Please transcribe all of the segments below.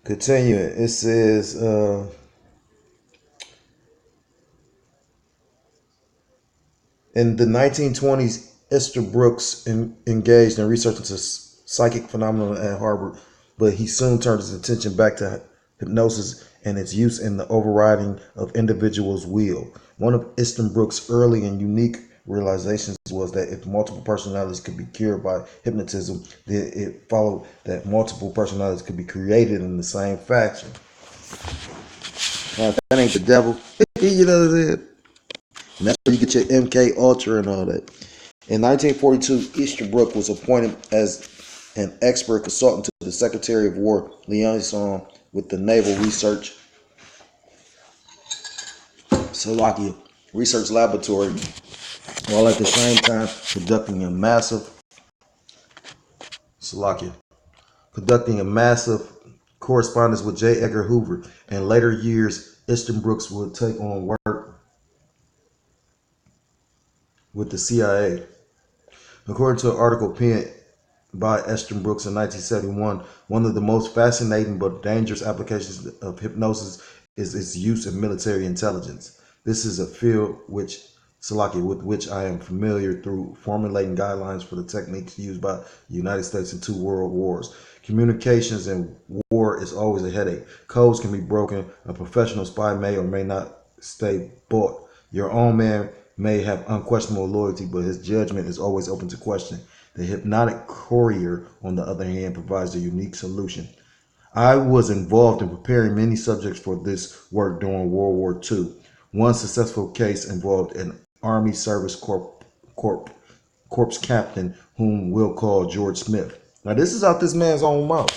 Continuing, it says, in the 1920s, Esther Brooks engaged in research into psychic phenomena at Harvard, but he soon turned his attention back to hypnosis and its use in the overriding of individuals' will. One of Brooks' early and unique realizations was that if multiple personalities could be cured by hypnotism, then it followed that multiple personalities could be created in the same fashion. That ain't the devil. You know what I'm saying? And that's where you get your MK Ultra and all that. In 1942, Easterbrook was appointed as an expert consultant to the Secretary of War liaison with the Naval Research Slovakia Research Laboratory, while at the same time conducting a massive correspondence with J. Edgar Hoover. In later years, Brooks would take on work with the CIA. According to an article penned by Brooks in 1971, one of the most fascinating but dangerous applications of hypnosis is its use in military intelligence. This is a field with which I am familiar through formulating guidelines for the techniques used by the United States in two world wars. Communications in war is always a headache. Codes can be broken. A professional spy may or may not stay bought. Your own man may have unquestionable loyalty, but his judgment is always open to question. The hypnotic courier, on the other hand, provides a unique solution. I was involved in preparing many subjects for this work during World War II. One successful case involved an Army Service Corps captain whom we'll call George Smith. Now, this is out this man's own mouth.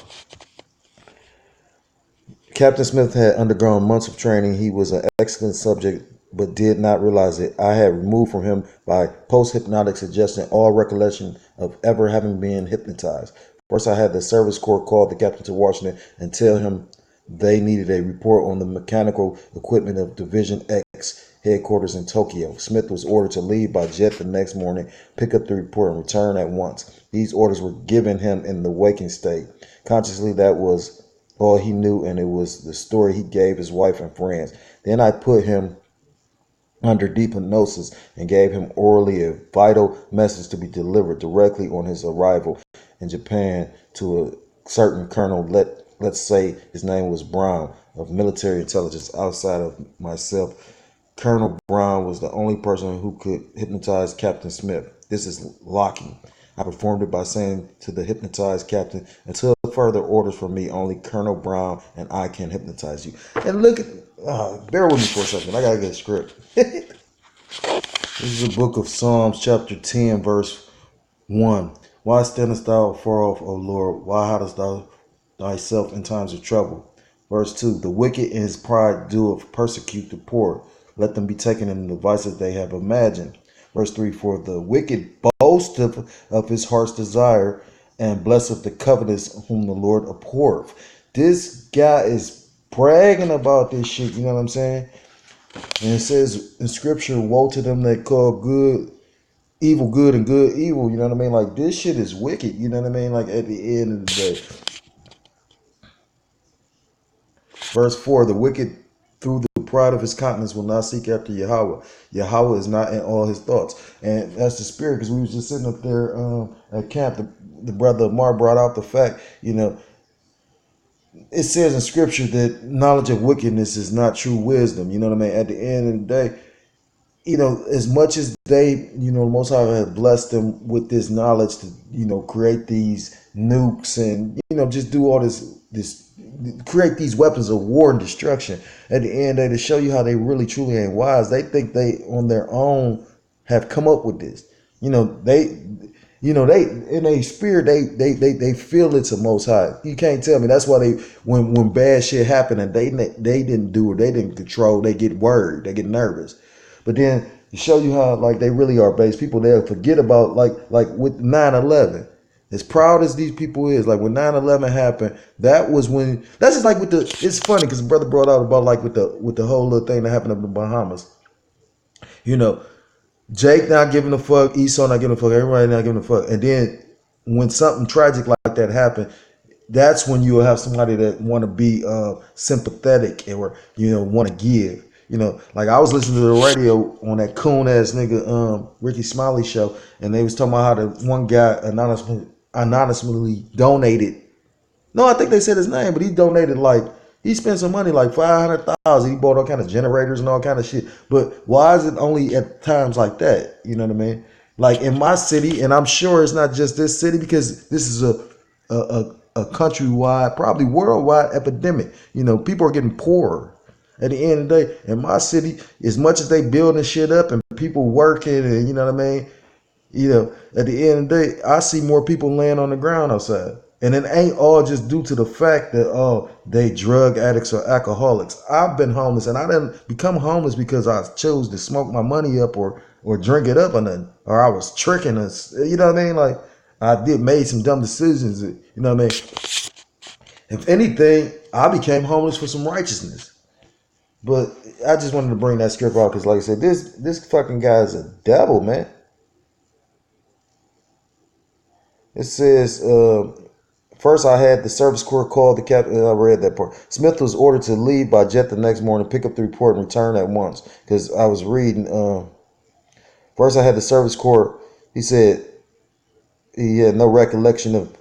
Captain Smith had undergone months of training. He was an excellent subject, but did not realize it. I had removed from him by post-hypnotic suggestion all recollection of ever having been hypnotized. First, I had the service corps call the captain to Washington and tell him they needed a report on the mechanical equipment of Division X headquarters in Tokyo. Smith was ordered to leave by jet the next morning, pick up the report, and return at once. These orders were given him in the waking state. Consciously, that was all he knew, and it was the story he gave his wife and friends. Then I put him under deep hypnosis and gave him orally a vital message to be delivered directly on his arrival in Japan to a certain colonel, let's say his name was Brown, of military intelligence outside of myself. Colonel Brown was the only person who could hypnotize Captain Smith. This is locking. I performed it by saying to the hypnotized captain, until further orders from me, only Colonel Brown and I can hypnotize you. And look at, bear with me for a second. I gotta get a script. This is the book of Psalms, chapter 10, verse 1. Why standest thou far off, O Lord? Why hidest thou thyself in times of trouble? Verse 2. The wicked in his pride doeth persecute the poor. Let them be taken in the devices they have imagined. Verse 3. For the wicked boasteth of his heart's desire, and blesseth the covetous whom the Lord abhorreth. This guy is bragging about this shit, you know what I'm saying? And it says in scripture, woe to them that call good evil and good evil, you know what I mean? Like, this shit is wicked, you know what I mean? Like, at the end of the day. Verse 4, the wicked through the pride of his countenance will not seek after Yahweh. Yahweh is not in all his thoughts. And that's the spirit, because we was just sitting up there at camp. The brother Amar brought out the fact, you know, it says in scripture that knowledge of wickedness is not true wisdom. You know what I mean? At the end of the day, you know, as much as they, you know, Most High have blessed them with this knowledge to, you know, create these nukes and, you know, just do all this, create these weapons of war and destruction. At the end, they to show you how they really truly ain't wise. They think they on their own have come up with this. You know, they in a spirit they feel it's a Most High. You can't tell me. That's why they when bad shit happen and they didn't do it, they didn't control. They get worried, they get nervous. But then to show you how like they really are based people, they'll forget about like with 9/11. As proud as these people is, like when 9/11 happened, that was when that's just like with the. It's funny because the brother brought out about like with the whole little thing that happened up in the Bahamas. You know, Jake not giving a fuck, Esau not giving a fuck, everybody not giving a fuck, and then when something tragic like that happened, that's when you'll have somebody that want to be sympathetic or want to give. Like I was listening to the radio on that coon ass nigga Ricky Smiley show, and they was talking about how the one guy anonymously donated. No, I think they said his name, but he donated he spent some money like 500,000. He bought all kind of generators and all kind of shit. But why is it only at times like that? You know what I mean? Like in my city, and I'm sure it's not just this city because this is a countrywide, probably worldwide epidemic. People are getting poorer. At the end of the day, in my city, as much as they building shit up and people working, and you know what I mean, at the end of the day, I see more people laying on the ground outside. And it ain't all just due to the fact that, they drug addicts or alcoholics. I've been homeless, and I didn't become homeless because I chose to smoke my money up or drink it up or nothing. Or I was tricking us. You know what I mean? Like, I made some dumb decisions. You know what I mean? If anything, I became homeless for some righteousness. But I just wanted to bring that script out because, like I said, this fucking guy is a devil, man. It says, first I had the service corps call the captain. I read that part. Smith was ordered to leave by jet the next morning, pick up the report, and return at once. Because I was reading. First I had the service corps. He said he had no recollection of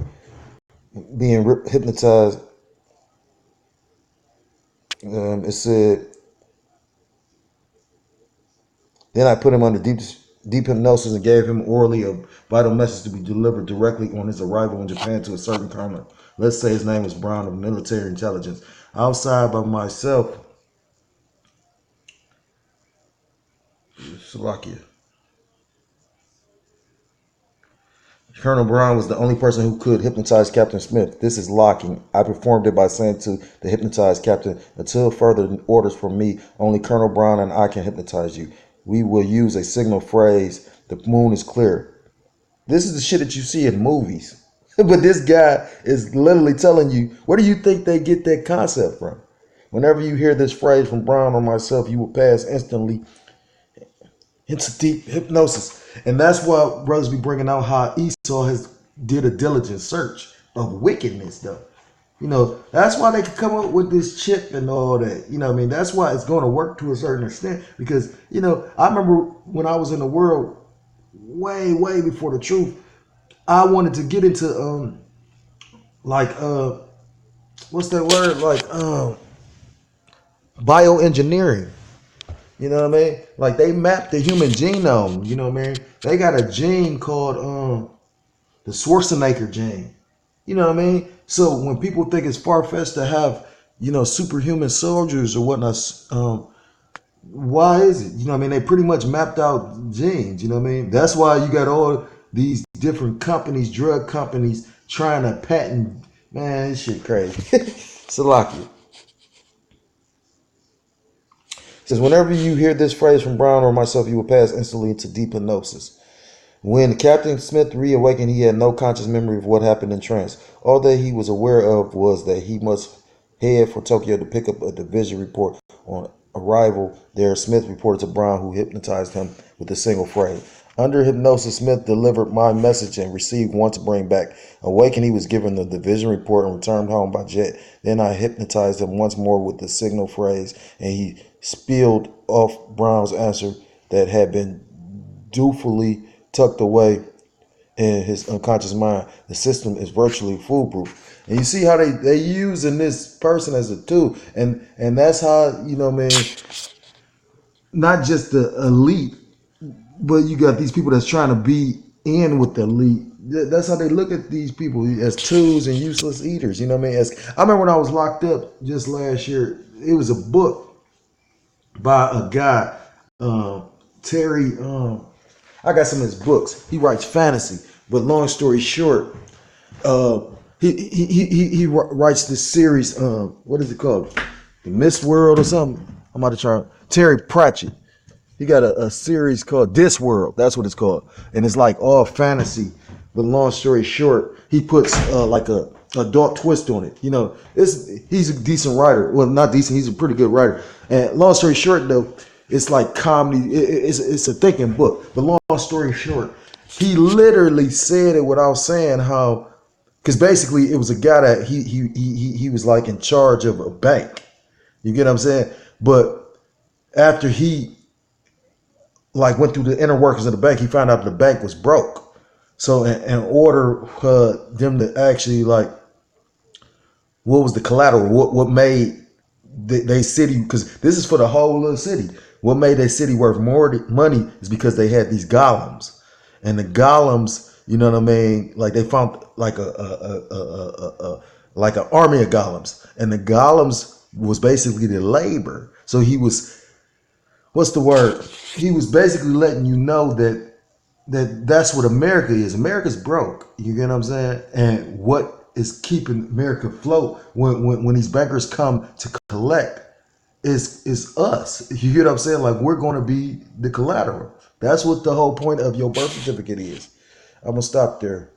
being hypnotized. It said, then I put him under deep hypnosis and gave him orally a vital message to be delivered directly on his arrival in Japan to a certain colonel. Let's say his name was Brown of military intelligence. Outside by myself, Slovakia. Colonel Brown was the only person who could hypnotize Captain Smith. This is locking. I performed it by saying to the hypnotized captain, until further orders from me, only Colonel Brown and I can hypnotize you. We will use a signal phrase, the moon is clear. This is the shit that you see in movies. But this guy is literally telling you, where do you think they get that concept from? Whenever you hear this phrase from Brown or myself, you will pass instantly into deep hypnosis. And that's why brothers be bringing out how Esau did a diligent search of wickedness, though. That's why they could come up with this chip and all that. You know what I mean? That's why it's going to work to a certain extent. Because, I remember when I was in the world way, way before the truth, I wanted to get into, what's that word? Bioengineering. You know what I mean? Like they mapped the human genome. You know what I mean? They got a gene called the Schwarzenegger gene. You know what I mean? So when people think it's far fetched to have superhuman soldiers or whatnot, why is it? You know what I mean? They pretty much mapped out genes. You know what I mean? That's why you got all these different companies, drug companies, trying to patent. Man, this shit crazy. Salakia. It says, whenever you hear this phrase from Brown or myself, you will pass instantly into deep hypnosis. When Captain Smith reawakened, he had no conscious memory of what happened in trance. All that he was aware of was that he must head for Tokyo to pick up a division report. On arrival there, Smith reported to Brown, who hypnotized him with a single phrase. Under hypnosis, Smith delivered my message and received one to bring back. Awakened, he was given the division report and returned home by jet. Then I hypnotized him once more with the signal phrase, and he spilled off Brown's answer that had been dutifully tucked away in his unconscious mind. The system is virtually foolproof. And you see how they using this person as a tool. And that's how, not just the elite, but you got these people that's trying to be in with the elite. That's how they look at these people, as tools and useless eaters. You know what I mean? I remember when I was locked up just last year, it was a book by a guy, Terry. I got some of his books. He writes fantasy, but long story short, he writes this series. What is it called? The Mist World or something. I'm about to try. Terry Pratchett. He got a series called This World. That's what it's called, and it's like all fantasy. But long story short, he puts like a adult twist on it. He's a decent writer. Well, not decent. He's a pretty good writer. And long story short, though, it's like comedy. It's a thinking book. But long story short, he literally said it without saying how because basically it was a guy that he was like in charge of a bank. You get what I'm saying? But after he like went through the inner workings of the bank, he found out the bank was broke. So in order them to actually like, what was the collateral? What made they city? Because this is for the whole little city. What made their city worth more money is because they had these golems, and the golems, you know what I mean? Like they found like like an army of golems, and the golems was basically the labor. So he was, what's the word? He was basically letting you know that's what America is. America's broke. You get what I'm saying? And what is keeping America afloat when these bankers come to collect is us. You get what I'm saying? Like we're going to be the collateral. That's what the whole point of your birth certificate is. I'm gonna stop there.